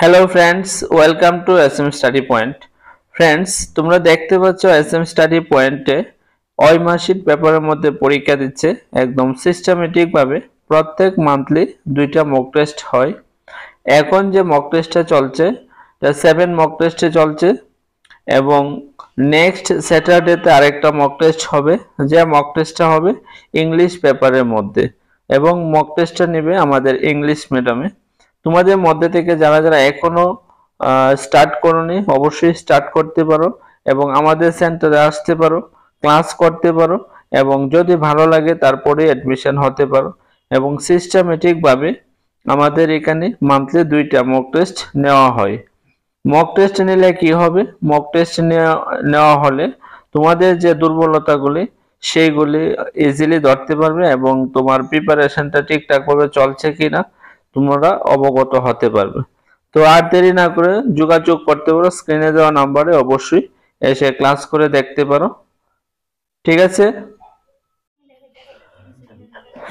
Hello friends, welcome to SM study point. Friends, তোমরা দেখতে পাচ্ছ এসএম স্টাডি পয়েন্টে ঐমাসিক পেপারের মধ্যে পরীক্ষা দিচ্ছে একদম সিস্টেমেটিক ভাবে। প্রত্যেক মান্থলি দুইটা মক টেস্ট হয়। এখন যে মক টেস্টটা চলছে, 7 মক টেস্টে চলছে এবং নেক্সট স্যাটারডেতে আরেকটা মক টেস্ট হবে, যে মক টেস্টটা হবে ইংলিশ পেপারের মধ্যে এবং মক টেস্টটা নেবে আমাদের ইংলিশ মিডিয়ামে। তোমাদের মধ্যে থেকে যারা যারা এখনো স্টার্ট করোনি অবশ্যই স্টার্ট করতে পারো এবং আমাদের সেন্টারে আসতে পারো, ক্লাস করতে পারো এবং যদি ভালো লাগে তারপরে অ্যাডমিশন হতে পারো। এবং সিস্টেমেটিক ভাবে আমাদের এখানে মান্থলি দুইটা মক টেস্ট নেওয়া হয়। মক টেস্ট নিলে কি হবে, মক টেস্ট নেওয়া হলে তোমাদের যে দুর্বলতাগুলি সেইগুলি ইজিলি ধরতে পারবে এবং তোমার প্রিপারেশনটা ঠিকঠাক ভাবে চলছে কিনা তোমরা অবগত হতে পারবে। তো আর দেরি না করে যোগাযোগ করতে পারো, স্ক্রিনে দেওয়া নাম্বারে অবশ্যই এসে ক্লাস করে দেখতে পারো। ঠিক আছে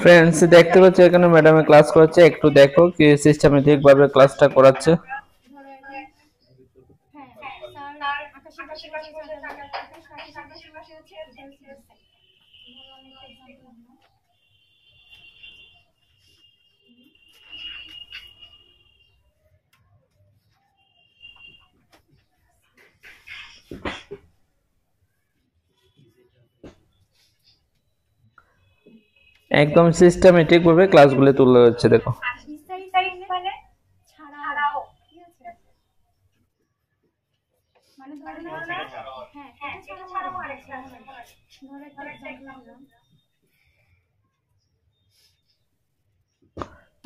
ফ্রেন্ডস, দেখতে পাচ্ছ এখানে ম্যাডামে ক্লাস করাচ্ছে, একটু দেখো কি সিস্টেমেটিক ভাবে ক্লাসটা করাচ্ছে। একদম সিস্টেমেটিক ভাবে ক্লাসগুলো তুলে হচ্ছে, দেখো।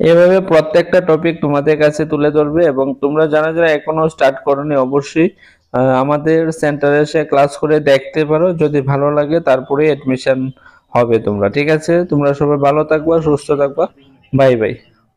এভাবে প্রত্যেকটা টপিক তোমাদের কাছে তুলে ধরবে এবং তোমরা যারা যারা এখনো স্টার্ট করোনি অবশ্যই আমাদের সেন্টারে এসে ক্লাস করে দেখতে পারো। যদি ভালো লাগে তারপরে এডমিশন হবে তোমরা। ঠিক আছে, তোমরা সবাই ভালো থাকবা, সুস্থ থাকবা। Bye bye.